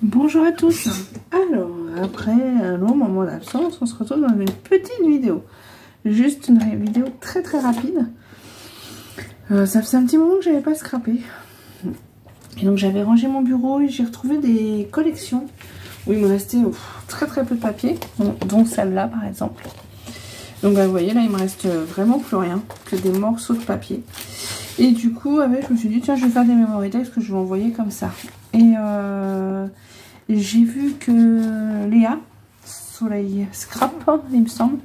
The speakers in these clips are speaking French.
Bonjour à tous. Alors, après un long moment d'absence, on se retrouve dans une petite vidéo. Juste une vidéo très très rapide. Ça faisait un petit moment que j'avais pas scrappé. Et donc j'avais rangé mon bureau et j'ai retrouvé des collections où il me restait très très peu de papier, dont celle-là par exemple. Donc vous voyez là il me reste vraiment plus rien que des morceaux de papier. Et du coup je me suis dit tiens je vais faire des memory decks que je vais envoyer comme ça. Et j'ai vu que Léa, Soleil Scrap, il me semble,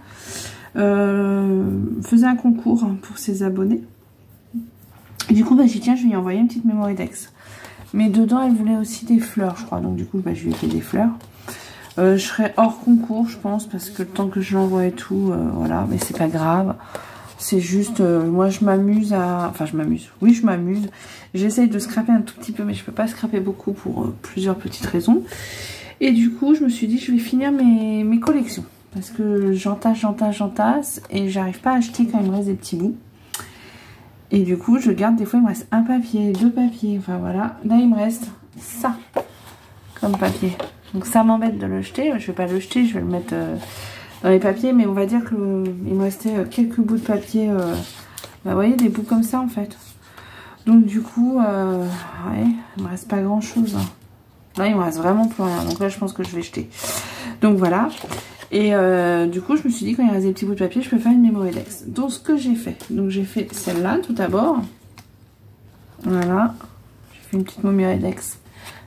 faisait un concours pour ses abonnés. Et du coup, j'ai dit, tiens, je vais lui envoyer une petite memory decks. Mais dedans, elle voulait aussi des fleurs, je crois. Donc du coup, je lui ai fait des fleurs. Je serai hors concours, je pense, parce que le temps que je l'envoie et tout, voilà. Mais c'est pas grave. C'est juste, moi, je m'amuse à... Enfin, je m'amuse. Oui, je m'amuse. J'essaye de scraper un tout petit peu, mais je peux pas scraper beaucoup pour plusieurs petites raisons. Et du coup, je me suis dit, je vais finir mes collections. Parce que j'entasse, et j'arrive pas à acheter quand il me reste des petits bouts. Et du coup, je garde, des fois, il me reste un papier, deux papiers, enfin voilà. Là, il me reste ça, comme papier. Donc ça m'embête de le jeter. Je vais pas le jeter, je vais le mettre dans les papiers. Mais on va dire qu'il me restait quelques bouts de papier. Vous voyez, des bouts comme ça, en fait. Donc du coup, ouais, il me reste pas grand-chose. Là, il me reste vraiment plus rien. Donc là, je pense que je vais jeter. Donc voilà. Et du coup, je me suis dit, quand il reste des petits bouts de papier, je peux faire une memory decks. Donc, ce que j'ai fait. Donc, j'ai fait celle-là, tout d'abord. Voilà. J'ai fait une petite memory decks.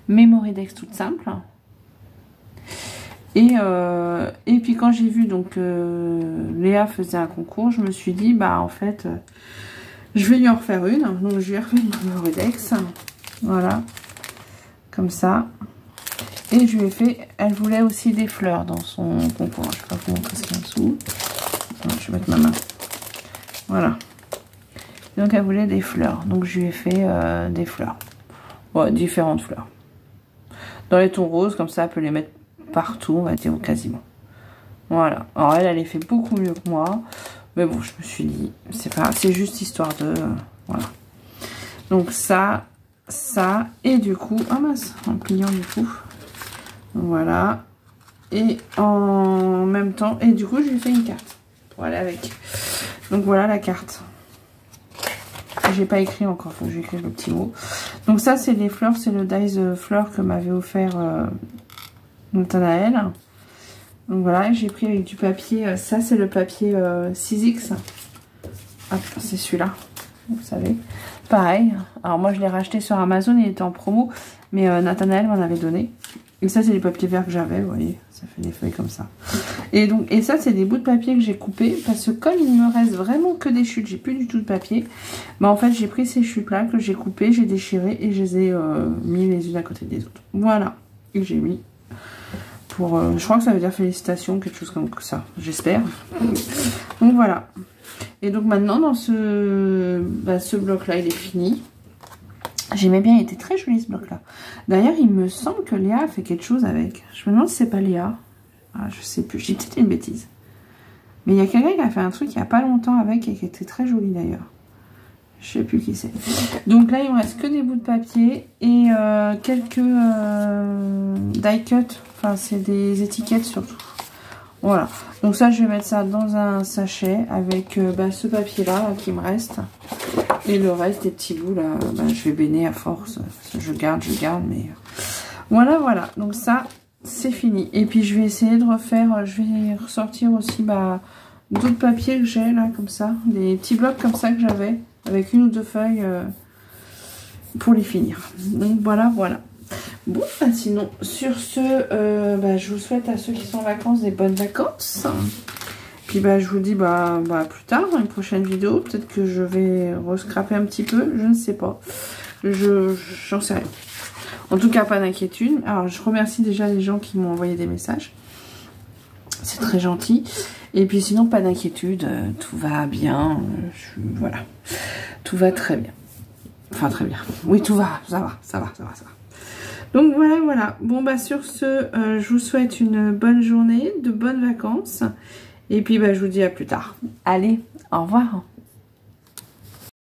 Memory decks toute simple. Et puis, quand j'ai vu, donc, Léa faisait un concours, je me suis dit, bah, en fait, je vais lui en refaire une. Donc, je lui ai refait une memory decks. Voilà. Comme ça. Et je lui ai fait, elle voulait aussi des fleurs dans son concours. Je ne sais pas vous montrer ce qu'il y a en dessous. Je vais mettre ma main. Voilà. Donc elle voulait des fleurs. Donc je lui ai fait des fleurs. Ouais, différentes fleurs. Dans les tons roses, comme ça elle peut les mettre partout, on va dire, quasiment. Voilà. Alors elle les fait beaucoup mieux que moi. Mais bon, je me suis dit, c'est juste histoire de... voilà. Donc ça, et du coup... Ah mince, en pliant du coup... Voilà. Et en même temps, et du coup, je lui ai fait une carte pour aller avec. Donc voilà la carte. J'ai pas écrit encore, faut que j'écrive le petit mot. Donc ça, c'est les fleurs, c'est le dies fleurs que m'avait offert Nathanaël. Donc voilà, j'ai pris avec du papier. Ça, c'est le papier 6X. Ah, c'est celui-là, vous savez. Pareil. Alors moi, je l'ai racheté sur Amazon, il était en promo, mais Nathanaël m'en avait donné. Et ça, c'est les papiers verts que j'avais, vous voyez, ça fait des feuilles comme ça. Et ça, c'est des bouts de papier que j'ai coupés, parce que comme il me reste vraiment que des chutes, j'ai plus du tout de papier, bah en fait, j'ai pris ces chutes-là que j'ai coupées, j'ai déchiré et je les ai mis les unes à côté des autres. Voilà, et j'ai mis pour, je crois que ça veut dire félicitations, quelque chose comme ça, j'espère. Donc voilà. Et donc maintenant, dans ce bloc-là, il est fini. J'aimais bien, il était très joli ce bloc là. D'ailleurs il me semble que Léa a fait quelque chose avec. Je me demande si c'est pas Léa. Ah, je sais plus, j'ai peut-être une bêtise. Mais il y a quelqu'un qui a fait un truc il n'y a pas longtemps avec et qui était très joli d'ailleurs. Je sais plus qui c'est. Donc là il me reste que des bouts de papier et quelques die cut. Enfin c'est des étiquettes surtout. Voilà. Donc ça je vais mettre ça dans un sachet avec ce papier là qui me reste. Et le reste des petits bouts là, je vais bénir à force. Je garde, mais... Voilà. Donc ça, c'est fini. Et puis je vais essayer de refaire, je vais ressortir aussi d'autres papiers que j'ai là, comme ça. Des petits blocs comme ça que j'avais, avec une ou deux feuilles pour les finir. Donc voilà. Bon, sinon, sur ce, je vous souhaite à ceux qui sont en vacances des bonnes vacances. Puis je vous dis plus tard dans une prochaine vidéo. Peut-être que je vais rescraper un petit peu. Je ne sais pas. J'en sais rien. En tout cas, pas d'inquiétude. Alors, je remercie déjà les gens qui m'ont envoyé des messages. C'est très gentil. Et puis sinon, pas d'inquiétude. Tout va bien. Voilà. Tout va très bien. Enfin, très bien. Oui, tout va. Ça va. Donc voilà. Bon, sur ce, je vous souhaite une bonne journée, de bonnes vacances. Et puis, je vous dis à plus tard. Allez, au revoir.